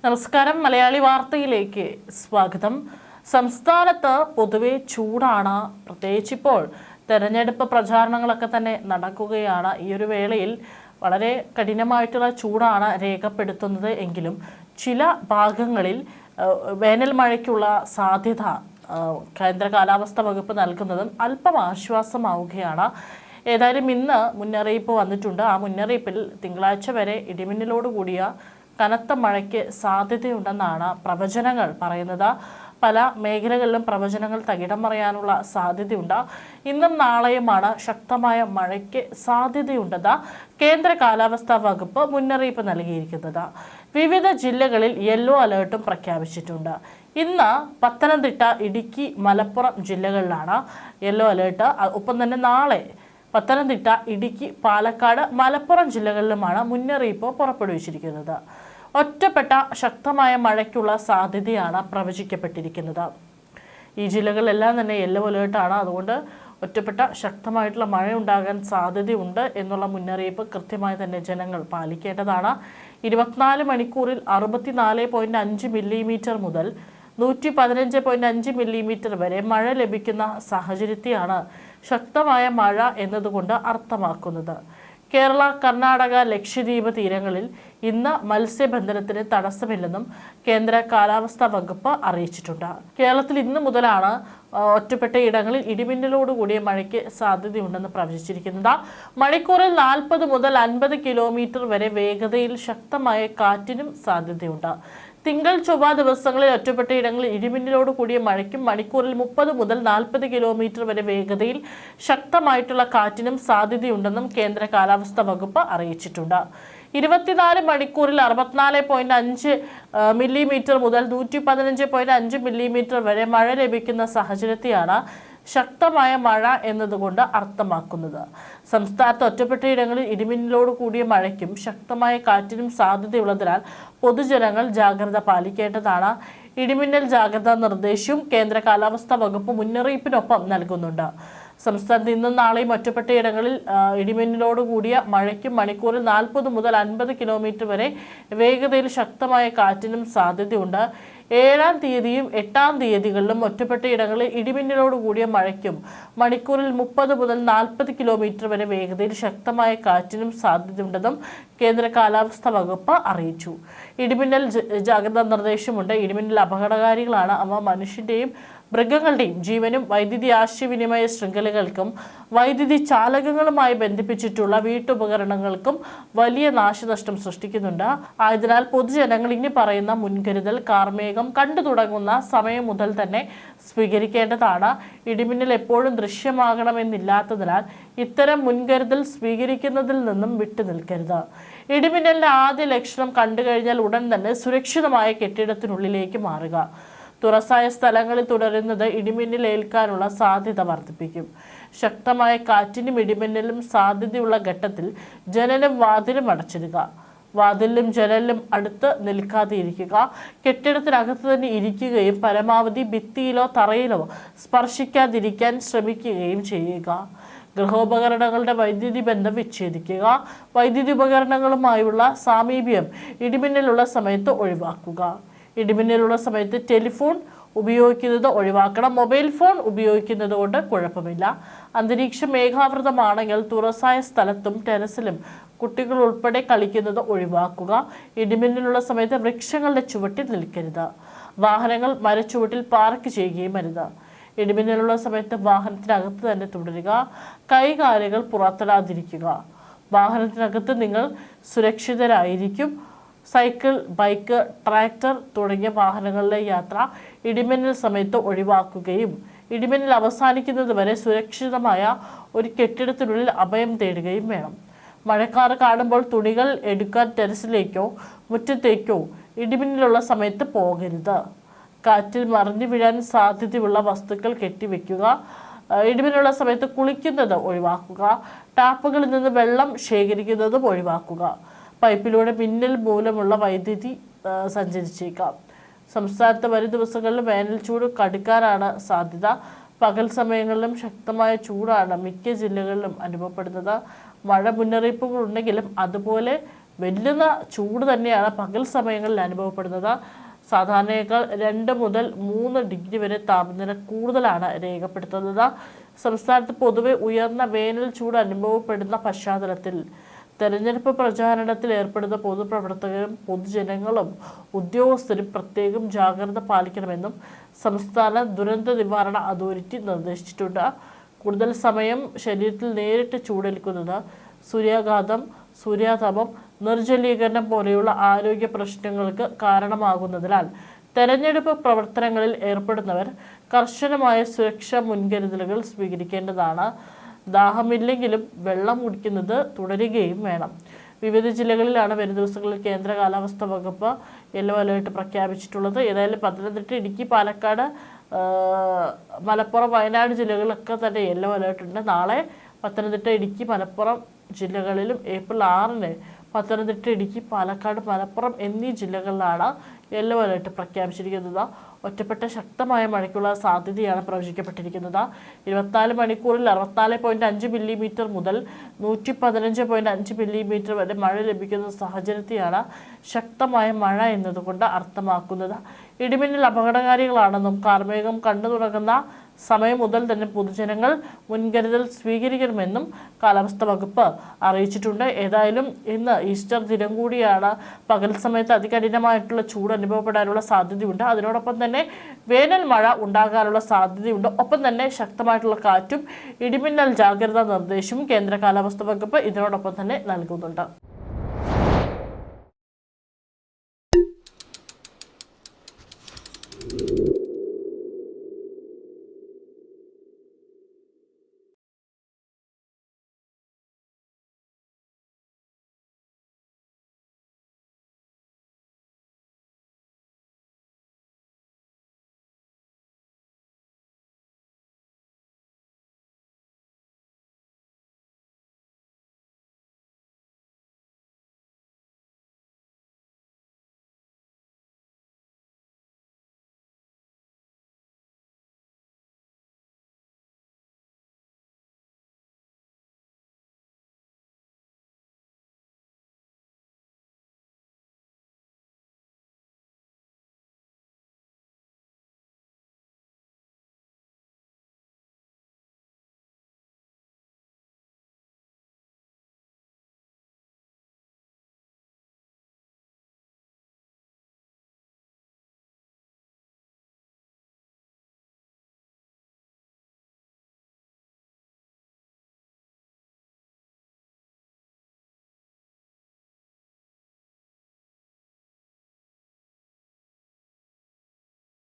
നമസ്കാരം. മലയാളി വാർത്തയിലേക്ക് സ്വാഗതം. സംസ്ഥാനത്ത് പൊതുവെ ചൂടാണ്. പ്രത്യേകിച്ച് ഇപ്പോൾ തെരഞ്ഞെടുപ്പ് പ്രചാരണങ്ങളൊക്കെ തന്നെ നടക്കുകയാണ്. ഈ ഒരു വേളയിൽ വളരെ കഠിനമായിട്ടുള്ള ചൂടാണ് രേഖപ്പെടുത്തുന്നത് എങ്കിലും ചില ഭാഗങ്ങളിൽ വേനൽ മഴയ്ക്കുള്ള സാധ്യത കേന്ദ്ര കാലാവസ്ഥാ വകുപ്പ് നൽകുന്നതും അല്പം ആശ്വാസമാവുകയാണ്. ഏതായാലും ഇന്ന് മുന്നറിയിപ്പ് വന്നിട്ടുണ്ട്. ആ മുന്നറിയിപ്പിൽ തിങ്കളാഴ്ച വരെ ഇടിമിന്നലോട് കൂടിയ കനത്ത മഴയ്ക്ക് സാധ്യതയുണ്ടെന്നാണ് പ്രവചനങ്ങൾ പറയുന്നത്. പല മേഖലകളിലും പ്രവചനങ്ങൾ തകിടം മറിയാനുള്ള സാധ്യതയുണ്ട്. ഇന്നും നാളെയുമാണ് ശക്തമായ മഴയ്ക്ക് സാധ്യതയുണ്ടെന്ന് കേന്ദ്ര കാലാവസ്ഥാ വകുപ്പ് മുന്നറിയിപ്പ് നൽകിയിരിക്കുന്നത്. വിവിധ ജില്ലകളിൽ യെല്ലോ അലേർട്ടും പ്രഖ്യാപിച്ചിട്ടുണ്ട്. ഇന്ന് പത്തനംതിട്ട, ഇടുക്കി, മലപ്പുറം ജില്ലകളിലാണ് യെല്ലോ അലേർട്ട്. ഒപ്പം തന്നെ നാളെ പത്തനംതിട്ട, ഇടുക്കി, പാലക്കാട്, മലപ്പുറം ജില്ലകളിലുമാണ് മുന്നറിയിപ്പ് പുറപ്പെടുവിച്ചിരിക്കുന്നത്. ഒറ്റപ്പെട്ട ശക്തമായ മഴയ്ക്കുള്ള സാധ്യതയാണ് പ്രവചിക്കപ്പെട്ടിരിക്കുന്നത്. ഈ ജില്ലകളിലെല്ലാം തന്നെ യെല്ലോ അലേർട്ടാണ്. അതുകൊണ്ട് ഒറ്റപ്പെട്ട ശക്തമായിട്ടുള്ള മഴ ഉണ്ടാകാൻ സാധ്യതയുണ്ട് എന്നുള്ള മുന്നറിയിപ്പ് കൃത്യമായി തന്നെ ജനങ്ങൾ പാലിക്കേണ്ടതാണ്. 24 മണിക്കൂറിൽ 64.5 മില്ലിമീറ്റർ മുതൽ 115.5 മില്ലിമീറ്റർ വരെ മഴ ലഭിക്കുന്ന സാഹചര്യത്തെയാണ് ശക്തമായ മഴ എന്നതുകൊണ്ട് അർത്ഥമാക്കുന്നത്. കേരള, കർണാടക, ലക്ഷദ്വീപ് തീരങ്ങളിൽ ഇന്ന് മത്സ്യബന്ധനത്തിന് തടസ്സമില്ലെന്നും കേന്ദ്ര കാലാവസ്ഥാ വകുപ്പ് അറിയിച്ചിട്ടുണ്ട്. കേരളത്തിൽ ഇന്ന് മുതലാണ് ഒറ്റപ്പെട്ട ഇടങ്ങളിൽ ഇടിമിന്നലോടുകൂടിയ മഴയ്ക്ക് സാധ്യതയുണ്ടെന്ന് പ്രവചിച്ചിരിക്കുന്നത്. മണിക്കൂറിൽ 40 മുതൽ 50 കിലോമീറ്റർ വരെ വേഗതയിൽ ശക്തമായ കാറ്റിനും സാധ്യതയുണ്ട്. തിങ്കൾ, ചൊവ്വ ദിവസങ്ങളിൽ ഒറ്റപ്പെട്ട ഇടങ്ങളിൽ ഇടിമിന്നലോട് കൂടിയ മഴയ്ക്കും മണിക്കൂറിൽ 30 മുതൽ 40 കിലോമീറ്റർ വരെ വേഗതയിൽ ശക്തമായിട്ടുള്ള കാറ്റിനും സാധ്യതയുണ്ടെന്നും കേന്ദ്ര കാലാവസ്ഥാ വകുപ്പ് അറിയിച്ചിട്ടുണ്ട്. 24 മണിക്കൂറിൽ 64.5 മില്ലിമീറ്റർ മുതൽ 115.5 മില്ലിമീറ്റർ വരെ മഴ ലഭിക്കുന്ന സാഹചര്യത്തെയാണ് ശക്തമായ മഴ എന്നതുകൊണ്ട് അർത്ഥമാക്കുന്നത്. സംസ്ഥാനത്ത് ഒറ്റപ്പെട്ട ഇടങ്ങളിൽ ഇടിമിന്നലോട് കൂടിയ മഴയ്ക്കും ശക്തമായ കാറ്റിനും സാധ്യതയുള്ളതിനാൽ പൊതുജനങ്ങൾ ജാഗ്രത പാലിക്കേണ്ടതാണ്. ഇടിമിന്നൽ ജാഗ്രതാ നിർദ്ദേശവും കേന്ദ്ര കാലാവസ്ഥാ വകുപ്പ് മുന്നറിയിപ്പിനൊപ്പം നൽകുന്നുണ്ട്. സംസ്ഥാനത്ത് ഇന്നും നാളെയും ഒറ്റപ്പെട്ട ഇടങ്ങളിൽ ഇടിമിന്നലോട് കൂടിയ മഴയ്ക്കും മണിക്കൂറിൽ 40 മുതൽ 50 കിലോമീറ്റർ വരെ വേഗതയിൽ ശക്തമായ കാറ്റിനും സാധ്യതയുണ്ട്. 7-ാം തീയതിയും 8-ാം തീയതികളിലും ഒറ്റപ്പെട്ട ഇടങ്ങളിൽ ഇടിമിന്നലോട് കൂടിയ മഴയ്ക്കും മണിക്കൂറിൽ 30 മുതൽ 40 കിലോമീറ്റർ വരെ വേഗതയിൽ ശക്തമായ കാറ്റിനും സാധ്യതയുണ്ടെന്നും കേന്ദ്ര കാലാവസ്ഥാ വകുപ്പ് അറിയിച്ചു. ഇടിമിന്നൽ ജാഗ്രതാ നിർദ്ദേശമുണ്ട്. ഇടിമിന്നൽ അപകടകാരികളാണ്. അവ മനുഷ്യന്റെയും മൃഗങ്ങളുടെയും ജീവനും വൈദ്യുതി ആശയവിനിമയ ശൃംഖലകൾക്കും വൈദ്യുതി ചാലകങ്ങളുമായി ബന്ധിപ്പിച്ചിട്ടുള്ള വീട്ടുപകരണങ്ങൾക്കും വലിയ നാശനഷ്ടം സൃഷ്ടിക്കുന്നുണ്ട്. ആയതിനാൽ പൊതുജനങ്ങൾ ഇനി പറയുന്ന മുൻകരുതൽ കാർമേഘം കണ്ടു തുടങ്ങുന്ന സമയം മുതൽ തന്നെ സ്വീകരിക്കേണ്ടതാണ്. ഇടിമിന്നൽ എപ്പോഴും ദൃശ്യമാകണമെന്നില്ലാത്തതിനാൽ ഇത്തരം മുൻകരുതൽ സ്വീകരിക്കുന്നതിൽ നിന്നും വിട്ടുനിൽക്കരുത്. ഇടിമിന്നലിന്റെ ആദ്യ ലക്ഷണം കണ്ടുകഴിഞ്ഞാൽ ഉടൻ തന്നെ സുരക്ഷിതമായ കെട്ടിടത്തിനുള്ളിലേക്ക് മാറുക. തുറസായ സ്ഥലങ്ങളിൽ തുടരുന്നത് ഇടിമിന്നൽ ഏൽക്കാനുള്ള സാധ്യത വർദ്ധിപ്പിക്കും. ശക്തമായ കാറ്റിനും ഇടിമിന്നലും സാധ്യതയുള്ള ഘട്ടത്തിൽ ജനലും വാതിലും അടച്ചിടുക. വാതിലിലും ജനലിലും അടുത്ത് നിൽക്കാതെ ഇരിക്കുക. കെട്ടിടത്തിനകത്ത് തന്നെ ഇരിക്കുകയും പരമാവധി ഭിത്തിയിലോ തറയിലോ സ്പർശിക്കാതിരിക്കാൻ ശ്രമിക്കുകയും ചെയ്യുക. ഗൃഹോപകരണങ്ങളുടെ വൈദ്യുതി ബന്ധം വിച്ഛേദിക്കുക. വൈദ്യുതി ഉപകരണങ്ങളുമായുള്ള സാമീപ്യം ഇടിമിന്നലുള്ള സമയത്ത് ഒഴിവാക്കുക. ഇടിമിന്നലുള്ള സമയത്ത് ടെലിഫോൺ ഉപയോഗിക്കുന്നത് ഒഴിവാക്കണം. മൊബൈൽ ഫോൺ ഉപയോഗിക്കുന്നത് കൊണ്ട് കുഴപ്പമില്ല. അന്തരീക്ഷം മേഘാവൃതമാണെങ്കിൽ തുറസായ സ്ഥലത്തും ടെറസിലും കുട്ടികൾ ഉൾപ്പെടെ കളിക്കുന്നത് ഒഴിവാക്കുക. ഇടിമിന്നലുള്ള സമയത്ത് വൃക്ഷങ്ങളുടെ ചുവട്ടിൽ നിൽക്കരുത്. വാഹനങ്ങൾ മരച്ചുവട്ടിൽ പാർക്ക് ചെയ്യുകയും അരുത്. ഇടിമിന്നലുള്ള സമയത്ത് വാഹനത്തിനകത്ത് തന്നെ തുടരുക. കൈകാലുകൾ പുറത്തിടാതിരിക്കുക. വാഹനത്തിനകത്ത് നിങ്ങൾ സുരക്ഷിതരായിരിക്കും. സൈക്കിൾ, ബൈക്ക്, ട്രാക്ടർ തുടങ്ങിയ വാഹനങ്ങളിലെ യാത്ര ഇടിമിന്നൽ സമയത്ത് ഒഴിവാക്കുകയും ഇടിമിന്നൽ അവസാനിക്കുന്നത് വരെ സുരക്ഷിതമായ ഒരു കെട്ടിടത്തിനുള്ളിൽ അഭയം തേടുകയും വേണം. മഴക്കാർ കാണുമ്പോൾ തുണികൾ എടുക്കാൻ ടെറസിലേക്കോ മുറ്റത്തേക്കോ ഇടിമിന്നലുള്ള സമയത്ത് പോകരുത്. കാറ്റിൽ മറിഞ്ഞു വീഴാൻ സാധ്യതയുള്ള വസ്തുക്കൾ കെട്ടിവെക്കുക. ഇടിമിന്നലുള്ള സമയത്ത് കുളിക്കുന്നത് ഒഴിവാക്കുക. ടാപ്പുകളിൽ നിന്ന് വെള്ളം ശേഖരിക്കുന്നതും ഒഴിവാക്കുക. പൈപ്പിലൂടെ മിന്നൽ മൂലമുള്ള വൈദ്യുതി സഞ്ചരിച്ചേക്കാം. സംസ്ഥാനത്ത് വരും ദിവസങ്ങളിൽ വേനൽ ചൂട് കടുക്കാനാണ് സാധ്യത. പകൽ സമയങ്ങളിലും ശക്തമായ ചൂടാണ് മിക്ക ജില്ലകളിലും അനുഭവപ്പെടുന്നത്. മഴ മുന്നറിയിപ്പുകൾ ഉണ്ടെങ്കിലും അതുപോലെ വെല്ലുന്ന ചൂട് തന്നെയാണ് പകൽ സമയങ്ങളിൽ അനുഭവപ്പെടുന്നത്. സാധാരണയേക്കാൾ 2 മുതൽ 3 ഡിഗ്രി വരെ താപനില കൂടുതലാണ് രേഖപ്പെടുത്തുന്നത്. സംസ്ഥാനത്ത് പൊതുവെ ഉയർന്ന വേനൽ ചൂട് അനുഭവപ്പെടുന്ന പശ്ചാത്തലത്തിൽ തെരഞ്ഞെടുപ്പ് പ്രചാരണത്തിൽ ഏർപ്പെടുന്ന പൊതുപ്രവർത്തകരും പൊതുജനങ്ങളും ഉദ്യോഗസ്ഥരും പ്രത്യേകം ജാഗ്രത പാലിക്കണമെന്നും സംസ്ഥാന ദുരന്ത നിവാരണ അതോറിറ്റി നിർദ്ദേശിച്ചിട്ടുണ്ട്. കൂടുതൽ സമയം ശരീരത്തിൽ നേരിട്ട് ചൂടേൽക്കുന്നത് സൂര്യാഘാതം, സൂര്യാതപം, നിർജ്ജലീകരണം പോലെയുള്ള ആരോഗ്യ പ്രശ്നങ്ങൾക്ക് കാരണമാകുന്നതിനാൽ തെരഞ്ഞെടുപ്പ് പ്രവർത്തനങ്ങളിൽ ഏർപ്പെടുന്നവർ കർശനമായ സുരക്ഷാ മുൻകരുതലുകൾ സ്വീകരിക്കേണ്ടതാണ്. ദാഹമില്ലെങ്കിലും വെള്ളം കുടിക്കുന്നത് തുടരുകയും വേണം. വിവിധ ജില്ലകളിലാണ് വരും ദിവസങ്ങളിൽ കേന്ദ്ര കാലാവസ്ഥാ വകുപ്പ് യെല്ലോ അലേർട്ട് പ്രഖ്യാപിച്ചിട്ടുള്ളത്. ഏതായാലും പത്തനംതിട്ട, ഇടുക്കി, പാലക്കാട്, മലപ്പുറം, വയനാട് ജില്ലകളിലൊക്കെ തന്നെ യെല്ലോ അലേർട്ട് ഉണ്ട്. നാളെ പത്തനംതിട്ട, ഇടുക്കി, മലപ്പുറം ജില്ലകളിലും ഏപ്രിൽ 6-ന് പത്തനംതിട്ട, ഇടുക്കി, പാലക്കാട്, മലപ്പുറം എന്നീ ജില്ലകളിലാണ് യെല്ലോ അലേർട്ട് പ്രഖ്യാപിച്ചിരിക്കുന്നത്. ഒറ്റപ്പെട്ട ശക്തമായ മഴയ്ക്കുള്ള സാധ്യതയാണ് പ്രവചിക്കപ്പെട്ടിരിക്കുന്നത്. 24 മണിക്കൂറിൽ 64.5 മില്ലിമീറ്റർ മുതൽ 115.5 മില്ലിമീറ്റർ വരെ മഴ ലഭിക്കുന്ന സാഹചര്യത്തെയാണ് ശക്തമായ മഴ എന്നതുകൊണ്ട് അർത്ഥമാക്കുന്നത്. ഇടിമിന്നൽ അപകടകാരികളാണെന്നും കാർമേഘം കണ്ടു തുടങ്ങുന്ന സമയം മുതൽ തന്നെ പൊതുജനങ്ങൾ മുൻകരുതൽ സ്വീകരിക്കണമെന്നും കാലാവസ്ഥാ വകുപ്പ് അറിയിച്ചിട്ടുണ്ട്. ഏതായാലും ഇന്ന് ഈസ്റ്റർ ദിനം കൂടിയാണ്. പകൽ സമയത്ത് അതികഠിനമായിട്ടുള്ള ചൂട് അനുഭവപ്പെടാനുള്ള സാധ്യതയുണ്ട്. അതിനോടൊപ്പം തന്നെ വേനൽ മഴ ഉണ്ടാകാനുള്ള സാധ്യതയുണ്ട്. ഒപ്പം തന്നെ ശക്തമായിട്ടുള്ള കാറ്റും ഇടിമിന്നൽ ജാഗ്രതാ നിർദ്ദേശവും കേന്ദ്ര കാലാവസ്ഥാ വകുപ്പ് ഇതിനോടൊപ്പം തന്നെ നൽകുന്നുണ്ട്.